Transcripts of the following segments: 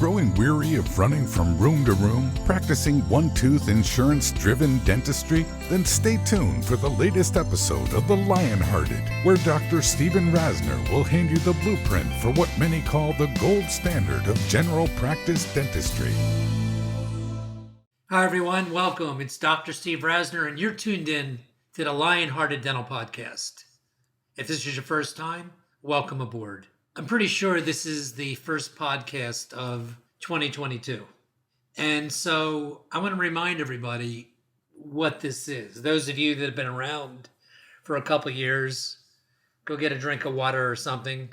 growing weary of running from room to room, practicing one-tooth insurance-driven dentistry? Then stay tuned for the latest episode of The Lionhearted, where Dr. Stephen Rasner will hand you the blueprint for what many call the gold standard of general practice dentistry. Hi, everyone. Welcome. It's Dr. Steve Rasner, and you're tuned in to the Lionhearted Dental Podcast. If this is your first time, welcome aboard. I'm pretty sure this is the first podcast of 2022. And so I want to remind everybody what this is. Those of you that have been around for a couple years, go get a drink of water or something.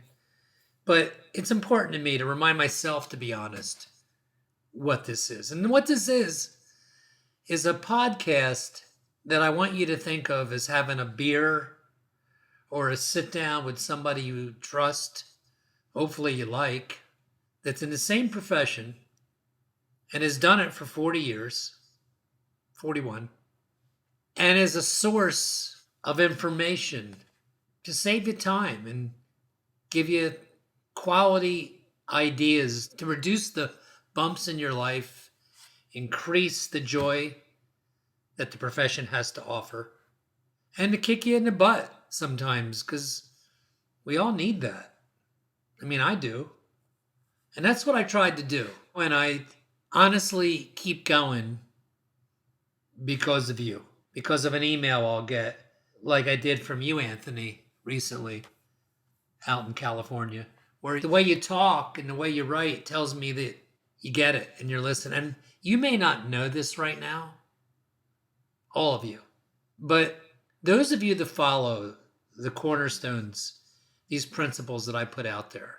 But it's important to me to remind myself, to be honest, what this is. And what this is a podcast that I want you to think of as having a beer or a sit down with somebody you trust, hopefully you like, that's in the same profession and has done it for 40 years, 41, and is a source of information to save you time and give you quality ideas to reduce the bumps in your life, increase the joy that the profession has to offer, and to kick you in the butt sometimes, because we all need that. I mean, I do. And that's what I tried to do. And I honestly keep going because of you, because of an email I'll get, like I did from you, Anthony, recently out in California, where the way you talk and the way you write tells me that you get it and you're listening. And you may not know this right now, all of you, but those of you that follow the cornerstones, these principles that I put out there,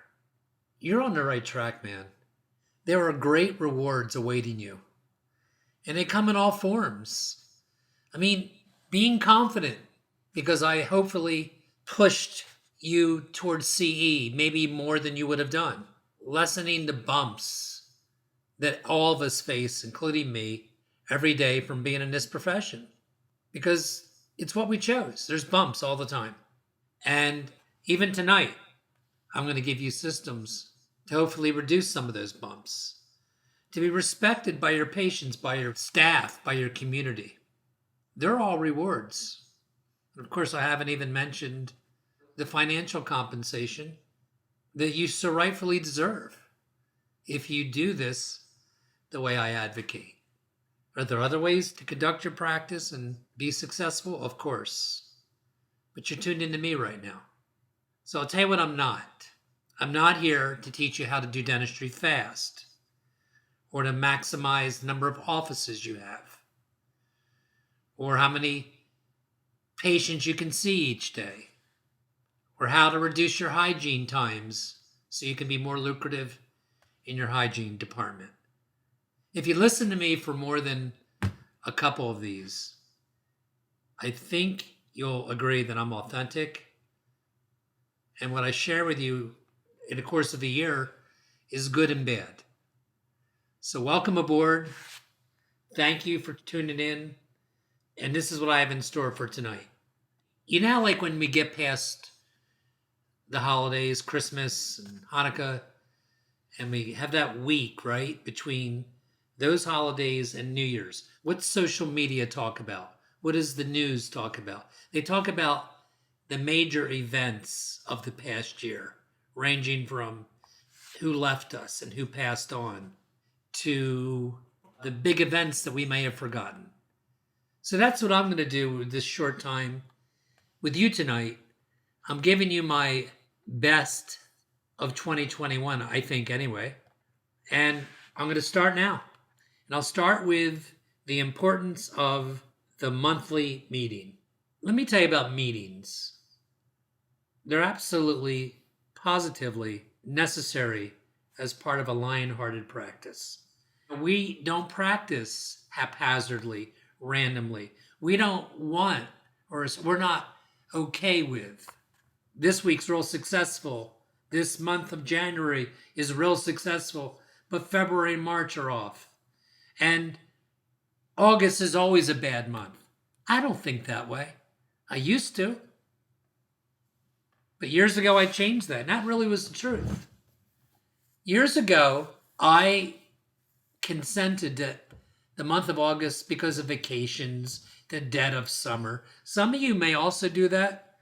you're on the right track, man. There are great rewards awaiting you. And they come in all forms. I mean, being confident, because I hopefully pushed you towards CE, maybe more than you would have done. Lessening the bumps that all of us face, including me, every day from being in this profession. Because it's what we chose. There's bumps all the time. And even tonight, I'm going to give you systems to hopefully reduce some of those bumps, to be respected by your patients, by your staff, by your community. They're all rewards. And of course, I haven't even mentioned the financial compensation that you so rightfully deserve if you do this the way I advocate. Are there other ways to conduct your practice and be successful? Of course. But you're tuned into me right now. So I'll tell you what I'm not. I'm not here to teach you how to do dentistry fast or to maximize the number of offices you have or how many patients you can see each day or how to reduce your hygiene times so you can be more lucrative in your hygiene department. If you listen to me for more than a couple of these, I think you'll agree that I'm authentic. And what I share with you in the course of a year is good and bad. So welcome aboard. Thank you for tuning in. And this is what I have in store for tonight. You know, like when we get past the holidays, Christmas and Hanukkah, and we have that week, right, between those holidays and New Year's. What's social media talk about? What does the news talk about? They talk about the major events of the past year, ranging from who left us and who passed on to the big events that we may have forgotten. So that's what I'm going to do with this short time with you tonight. I'm giving you my best of 2021, I think anyway. And I'm going to start now. And I'll start with the importance of the monthly meeting. Let me tell you about meetings. They're absolutely, positively necessary as part of a lion-hearted practice. We don't practice haphazardly, randomly. We don't want, or we're not okay with, this week's real successful. This month of January is real successful, but February and March are off. And August is always a bad month. I don't think that way. I used to. But years ago, I changed that. And that really was the truth. Years ago, I consented to the month of August because of vacations, the dead of summer. Some of you may also do that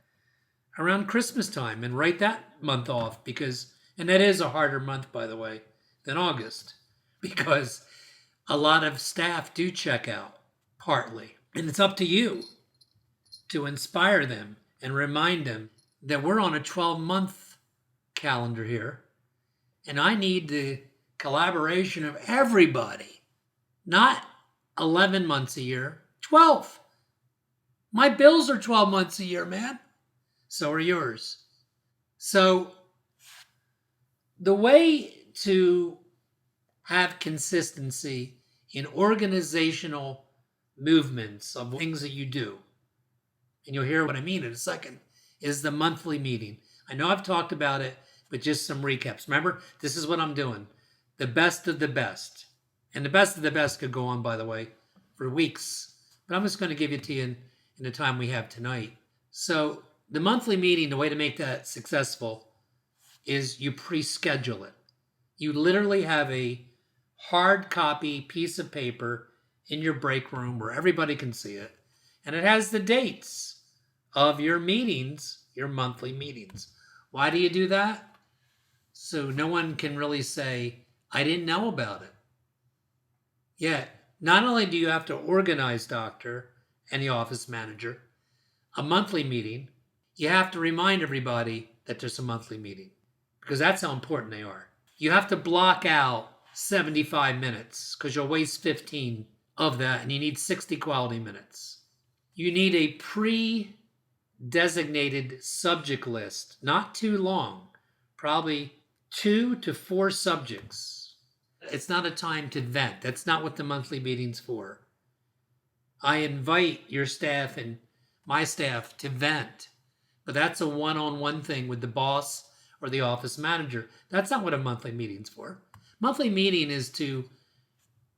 around Christmas time and write that month off because, and that is a harder month, by the way, than August because a lot of staff do check out partly. And it's up to you to inspire them and remind them that we're on a 12-month calendar here. And I need the collaboration of everybody, not 11 months a year, 12. My bills are 12 months a year, man. So are yours. So the way to have consistency in organizational movements of things that you do, and you'll hear what I mean in a second, is the monthly meeting. I know I've talked about it, but just some recaps. Remember, this is what I'm doing. The best of the best. And the best of the best could go on, by the way, for weeks. But I'm just going to give it to you in the time we have tonight. So the monthly meeting, the way to make that successful is you pre-schedule it. You literally have a hard copy piece of paper in your break room where everybody can see it. And it has the dates of your meetings, your monthly meetings. Why do you do that? So no one can really say, I didn't know about it. Yet, not only do you have to organize, doctor and the office manager, a monthly meeting, you have to remind everybody that there's a monthly meeting because that's how important they are. You have to block out 75 minutes because you'll waste 15 of that and you need 60 quality minutes. You need a pre-designated subject list, not too long, probably 2 to 4 subjects. It's not a time to vent. That's not what the monthly meeting's for. I invite your staff and my staff to vent, but that's a one-on-one thing with the boss or the office manager. That's not what a monthly meeting's for. Monthly meeting is to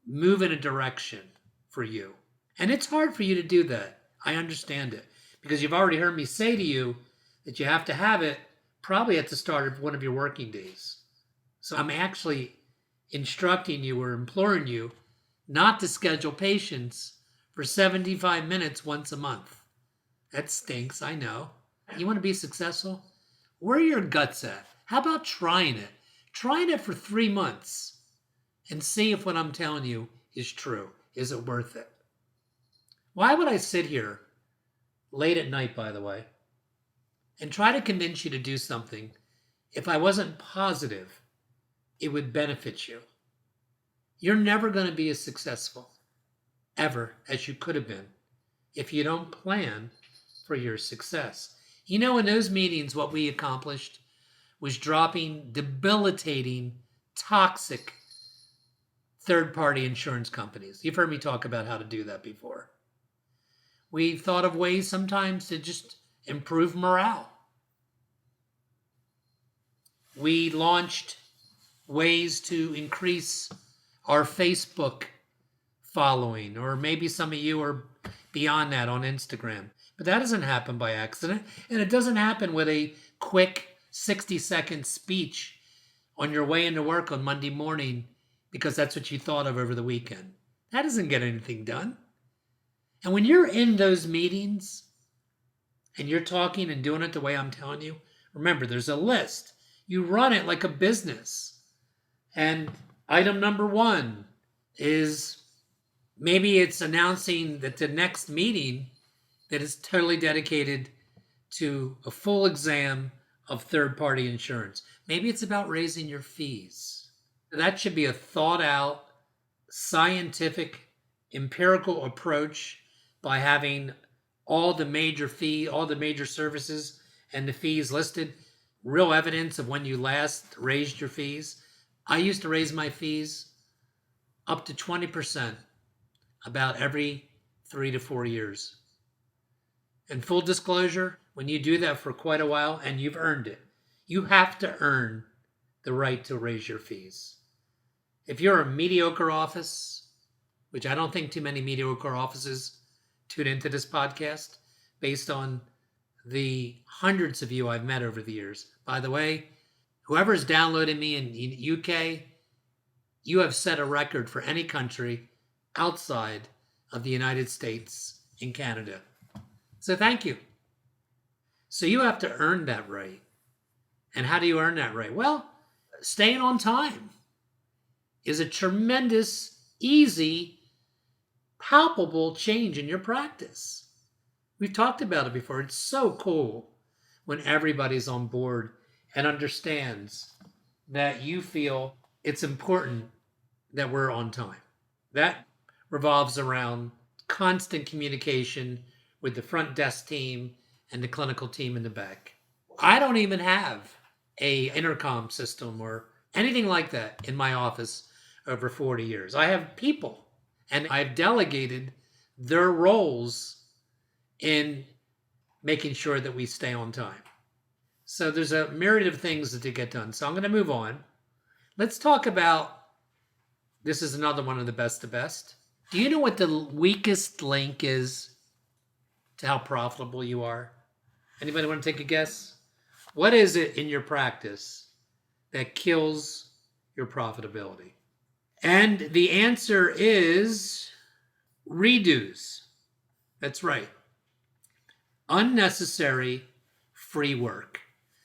move in a direction for you. And it's hard for you to do that. I understand it because you've already heard me say to you that you have to have it probably at the start of one of your working days. So I'm actually instructing you or imploring you not to schedule patients for 75 minutes once a month. That stinks, I know. You want to be successful? Where are your guts at? How about trying it? Trying it for 3 months and see if what I'm telling you is true. Is it worth it? Why would I sit here late at night, by the way, and try to convince you to do something if I wasn't positive it would benefit you? You're never going to be as successful, ever, as you could have been if you don't plan for your success. You know, in those meetings, what we accomplished was dropping debilitating, toxic third-party insurance companies. You've heard me talk about how to do that before. We thought of ways sometimes to just improve morale. We launched ways to increase our Facebook following, or maybe some of you are beyond that on Instagram. But that doesn't happen by accident, and it doesn't happen with a quick 60-second speech on your way into work on Monday morning because that's what you thought of over the weekend. That doesn't get anything done. And when you're in those meetings and you're talking and doing it the way I'm telling you, remember, there's a list. You run it like a business. And item number 1 is maybe it's announcing that the next meeting that is totally dedicated to a full exam of third-party insurance. Maybe it's about raising your fees. That should be a thought-out, scientific, empirical approach by having all the major services and the fees listed, real evidence of when you last raised your fees. I used to raise my fees up to 20% about every 3 to 4 years. And full disclosure, when you do that for quite a while and you've earned it, you have to earn the right to raise your fees. If you're a mediocre office, which I don't think too many mediocre offices tune into this podcast based on the hundreds of you I've met over the years. By the way, whoever's downloaded me in UK, you have set a record for any country outside of the United States and Canada. So thank you. So you have to earn that right. And how do you earn that right? Well, staying on time is a tremendous, easy, palpable change in your practice. We've talked about it before. It's so cool when everybody's on board and understands that you feel it's important that we're on time. That revolves around constant communication with the front desk team and the clinical team in the back. I don't even have a intercom system or anything like that in my office over 40 years. I have people, and I've delegated their roles in making sure that we stay on time. So there's a myriad of things to get done. So I'm going to move on. Let's talk about, this is another one of the best of best. Do you know what the weakest link is to how profitable you are? Anybody want to take a guess? What is it in your practice that kills your profitability? And the answer is redos. That's right. Unnecessary free work.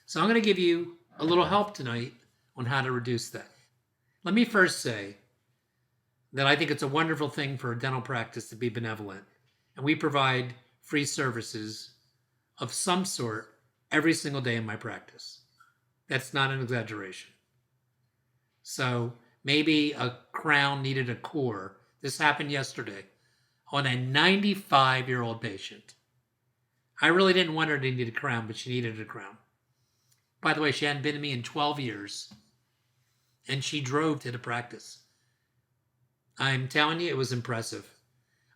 So I'm going to give you a little help tonight on how to reduce that. Let me first say that I think it's a wonderful thing for a dental practice to be benevolent. And we provide free services of some sort every single day in my practice. That's not an exaggeration. So maybe a crown needed a core. This happened yesterday on a 95-year-old patient. I really didn't want her to need a crown, but she needed a crown. By the way, she hadn't been to me in 12 years, and she drove to the practice. I'm telling you, it was impressive.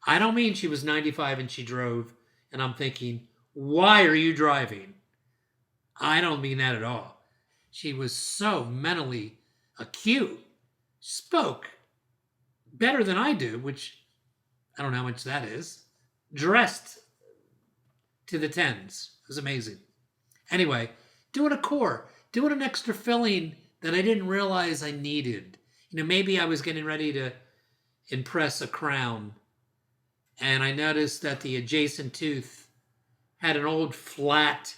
I don't mean she was 95 and she drove, and I'm thinking, why are you driving? I don't mean that at all. She was so mentally acute, spoke better than I do, which I don't know how much that is, dressed to the tens. It was amazing. Anyway, doing a core, doing an extra filling that I didn't realize I needed. Maybe I was getting ready to impress a crown, and I noticed that the adjacent tooth had an old, flat,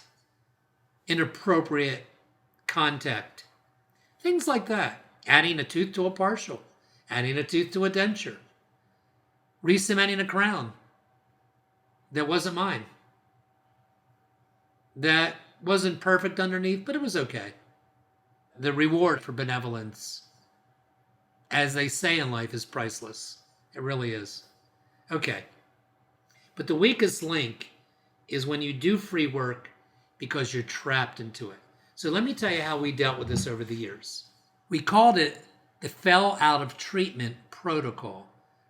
inappropriate contact. Things like that. Adding a tooth to a partial, adding a tooth to a denture, re-cementing a crown that wasn't mine, that wasn't perfect underneath, but it was okay. The reward for benevolence, as they say in life, is priceless. It really is. Okay. But the weakest link is when you do free work because you're trapped into it. So let me tell you how we dealt with this over the years. We called it the fell out of treatment protocol.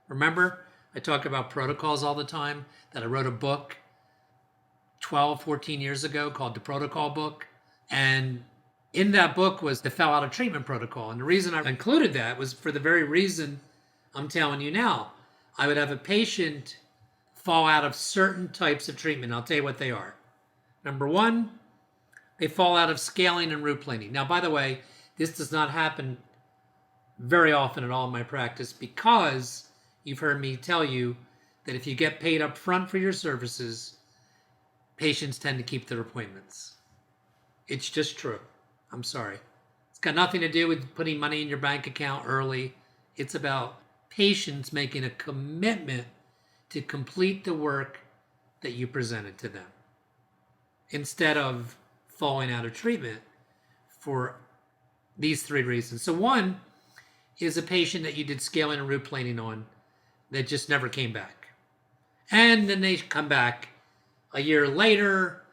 Remember, I talk about protocols all the time, that I wrote a book 12, 14 years ago called The Protocol Book. And in that book was the fell out of treatment protocol. And the reason I included that was for the very reason I'm telling you now. I would have a patient fall out of certain types of treatment. I'll tell you what they are. Number one, they fall out of scaling and root planing. Now, by the way, this does not happen very often at all in my practice because you've heard me tell you that if you get paid up front for your services, patients tend to keep their appointments. It's just true. I'm sorry. It's got nothing to do with putting money in your bank account early. It's about patients making a commitment to complete the work that you presented to them instead of falling out of treatment for these three reasons. So one is a patient that you did scaling and root planing on that just never came back. And then they come back a year later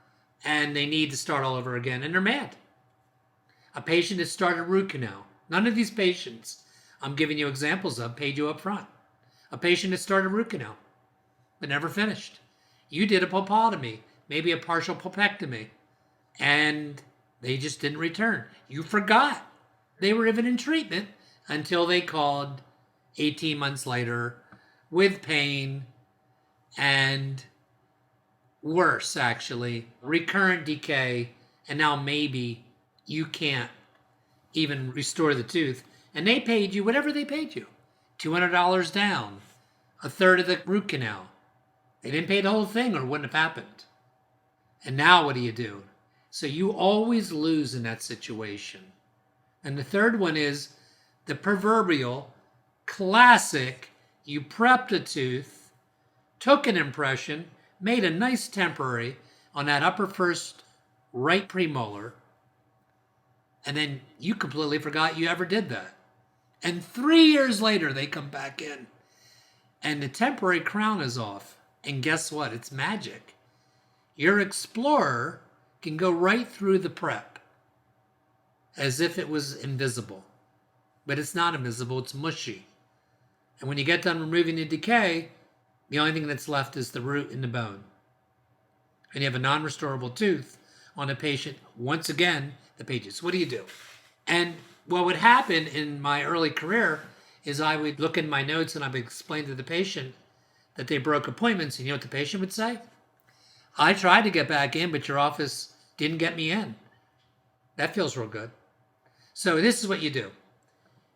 and they need to start all over again and they're mad. A patient that started root canal. None of these patients I'm giving you examples of paid you up front. A patient that started root canal but never finished. You did a pulpotomy, maybe a partial pulpectomy, and they just didn't return. You forgot they were even in treatment until they called 18 months later with pain and worse, actually, recurrent decay, and now maybe you can't even restore the tooth And they paid you whatever they paid you. $200 down, a third of the root canal. They didn't pay the whole thing or it wouldn't have happened. And now what do? So you always lose in that situation. And the third one is the proverbial classic, you prepped a tooth, took an impression, made a nice temporary on that upper first right premolar, and then you completely forgot you ever did that. And 3 years later, they come back in and the temporary crown is off. And guess what? It's magic. Your Explorer can go right through the prep as if it was invisible. But it's not invisible, it's mushy. And when you get done removing the decay, the only thing that's left is the root and the bone. And you have a non-restorable tooth on a patient. Once again, the pages. What do? And what would happen in my early career is I would look in my notes and I would explain to the patient that they broke appointments. And you know what the patient would say? I tried to get back in, but your office didn't get me in. That feels real good. So this is what you do.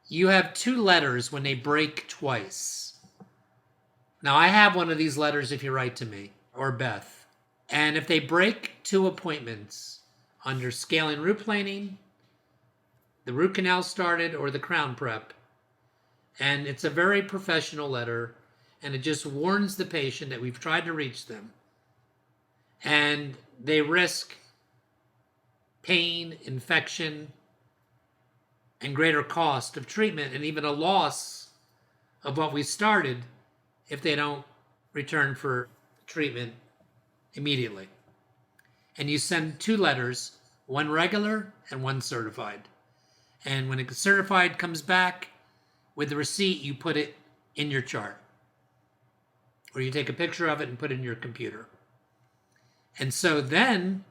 You have 2 letters when they break twice. Now I have one of these letters if you write to me or Beth. And if they break 2 appointments under scaling root planing, the root canal started, or the crown prep, and it's a very professional letter, and it just warns the patient that we've tried to reach them, and they risk pain, infection, and greater cost of treatment, and even a loss of what we started if they don't return for treatment immediately. And you send 2 letters, one regular and one certified. And when a certified comes back with the receipt, you put it in your chart. Or you take a picture of it and put it in your computer. And so then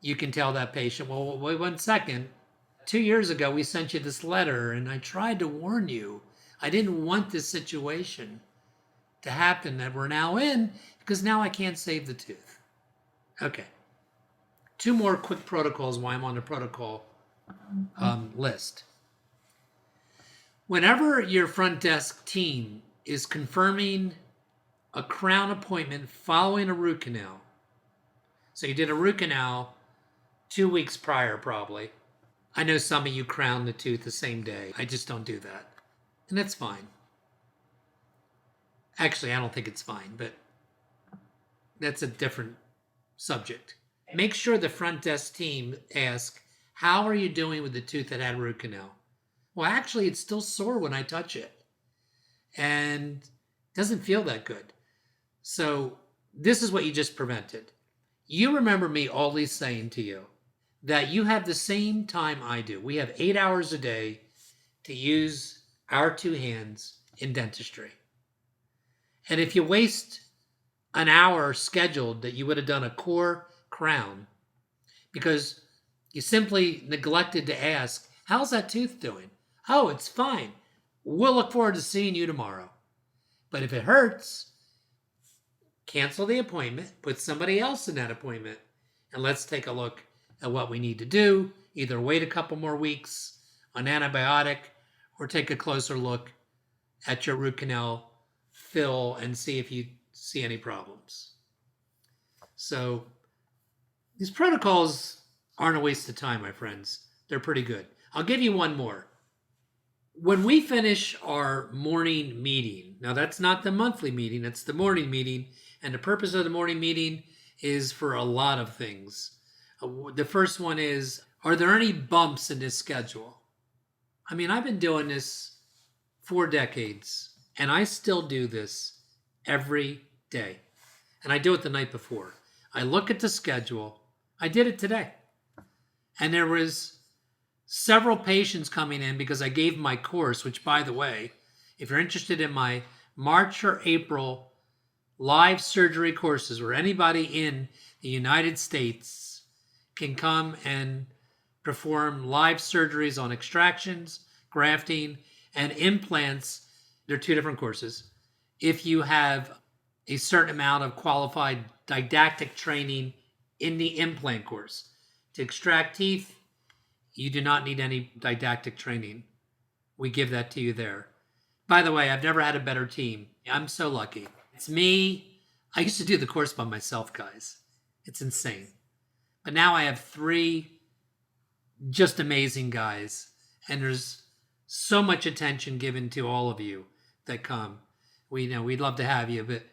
you can tell that patient, well, wait 1 second. 2 years ago, we sent you this letter and I tried to warn you. I didn't want this situation to happen that we're now in because now I can't save the tooth. Okay. 2 more quick protocols while I'm on the protocol list. Whenever your front desk team is confirming a crown appointment following a root canal, so you did a root canal 2 weeks prior probably. I know some of you crown the tooth the same day. I just don't do that. And that's fine. Actually, I don't think it's fine, but that's a different subject. Make sure the front desk team asks, how are you doing with the tooth that had root canal? Well, actually, it's still sore when I touch it and doesn't feel that good. So this is what you just prevented. You remember me always saying to you that you have the same time I do. We have 8 hours a day to use our 2 hands in dentistry. And if you waste an hour scheduled that you would have done a core crown because you simply neglected to ask, how's that tooth doing? Oh, it's fine. We'll look forward to seeing you tomorrow. But if it hurts, cancel the appointment, put somebody else in that appointment, and let's take a look at what we need to do. Either wait a couple more weeks on antibiotic or take a closer look at your root canal fill and see if you see any problems. So these protocols aren't a waste of time, my friends. They're pretty good. I'll give you one more. When we finish our morning meeting, now that's not the monthly meeting, it's the morning meeting, and the purpose of the morning meeting is for a lot of things. The first one is, are there any bumps in this schedule? I mean, I've been doing this 4 decades, and I still do this every day. And I do it the night before. I look at the schedule. I did it today. And there was several patients coming in because I gave my course, which, by the way, if you're interested in my March or April live surgery courses where anybody in the United States can come and perform live surgeries on extractions, grafting, and implants, they're 2 different courses. If you have a certain amount of qualified didactic training in the implant course. To extract teeth, you do not need any didactic training we give that to you there. By the way, I've never had a better team. I'm so lucky. It's me. I used to do the course by myself, guys. It's insane. But now I have 3 just amazing guys. And there's so much attention given to all of you that come. We'd love to have you, but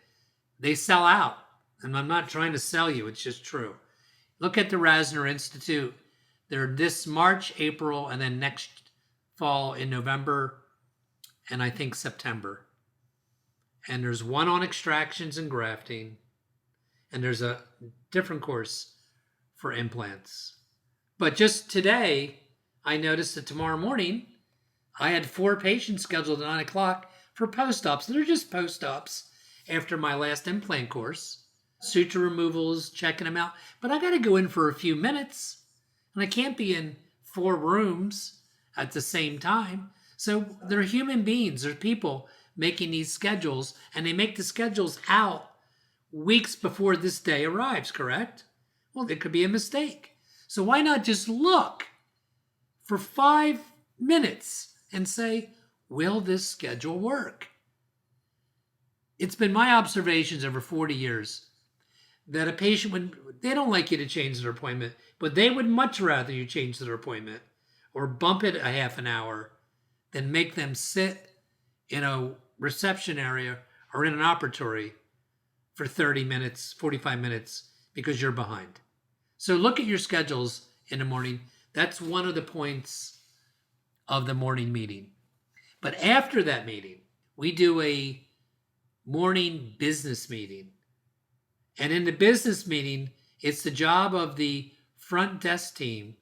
they sell out. And I'm not trying to sell you. It's just true. Look at the Rasner Institute. They're this March, April, and then next fall in November, and I think September. And there's one on extractions and grafting, and there's a different course for implants. But just today, I noticed that tomorrow morning, I had 4 patients scheduled at 9 o'clock for post-ops. They're just post-ops after my last implant course. Suture removals, checking them out. But I got to go in for a few minutes, and I can't be in 4 rooms at the same time. So they're human beings. They're people making these schedules, and they make the schedules out weeks before this day arrives, correct? Well, it could be a mistake. So why not just look for 5 minutes and say, will this schedule work? It's been my observations over 40 years that a patient they don't like you to change their appointment, but they would much rather you change their appointment or bump it a half an hour than make them sit in a reception area or in an operatory for 30 minutes, 45 minutes because you're behind. So look at your schedules in the morning. That's one of the points of the morning meeting. But after that meeting, we do a morning business meeting. And in the business meeting, it's the job of the front desk team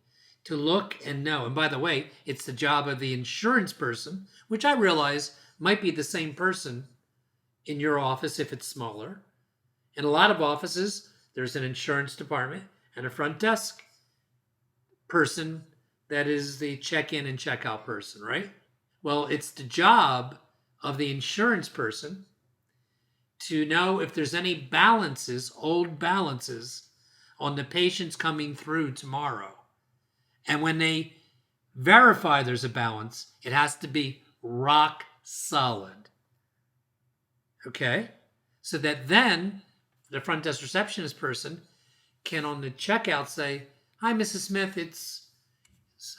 to look and know. And by the way, it's the job of the insurance person, which I realize might be the same person in your office if it's smaller. In a lot of offices, there's an insurance department and a front desk person that is the check-in and check-out person, right? Well, it's the job of the insurance person to know if there's any balances, old balances, on the patients coming through tomorrow. And when they verify there's a balance, it has to be rock solid. Okay? So that then the front desk receptionist person can on the checkout say, hi, Mrs. Smith, it's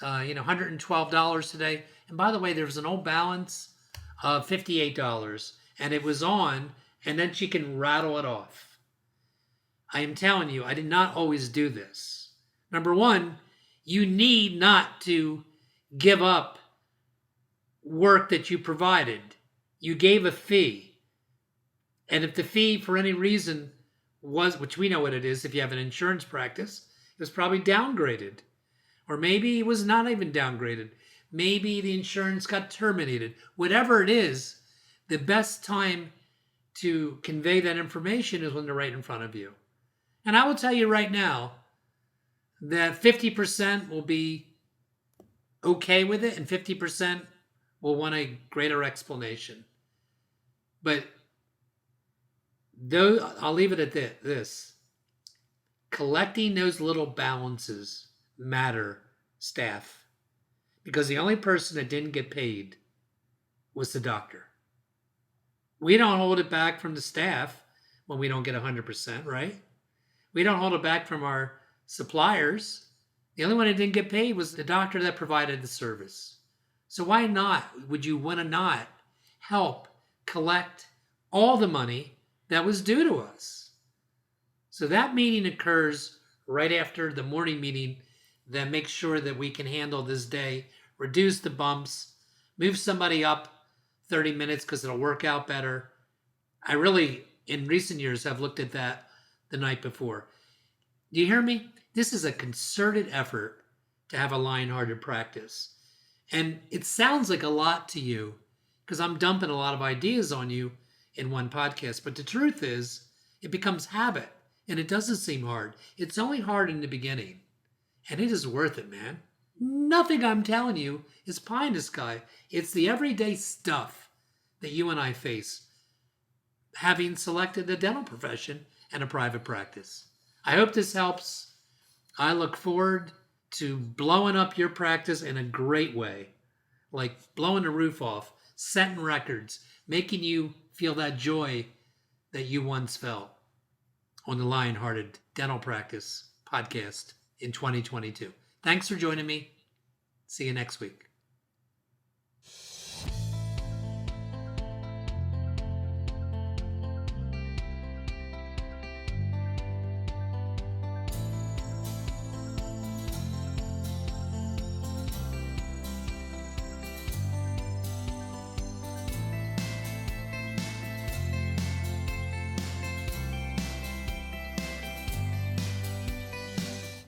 $112 today. And by the way, there was an old balance of $58 and it was on, and then she can rattle it off. I am telling you, I did not always do this. Number one, you need not to give up work that you provided. You gave a fee. And if the fee for any reason was, which we know what it is if you have an insurance practice, it was probably downgraded. Or maybe it was not even downgraded. Maybe the insurance got terminated. Whatever it is, the best time to convey that information is when they're right in front of you. And I will tell you right now that 50% will be okay with it and 50% will want a greater explanation. But though, I'll leave it at this. Collecting those little balances matter, staff, because the only person that didn't get paid was the doctor. We don't hold it back from the staff when we don't get 100%, right? We don't hold it back from our suppliers. The only one that didn't get paid was the doctor that provided the service. So why not? Would you want to not help collect all the money that was due to us? So that meeting occurs right after the morning meeting that makes sure that we can handle this day, reduce the bumps, move somebody up 30 minutes because it'll work out better. I really, in recent years, have looked at that the night before. Do you hear me? This is a concerted effort to have a Lionhearted practice. And it sounds like a lot to you because I'm dumping a lot of ideas on you in one podcast. But the truth is, it becomes habit and it doesn't seem hard. It's only hard in the beginning. And it is worth it, man. Nothing I'm telling you is pie in the sky. It's the everyday stuff that you and I face, having selected the dental profession and a private practice. I hope this helps. I look forward to blowing up your practice in a great way. like blowing the roof off, setting records, making you feel that joy that you once felt on the Lionhearted Dental Practice podcast in 2022. Thanks for joining me. See you next week.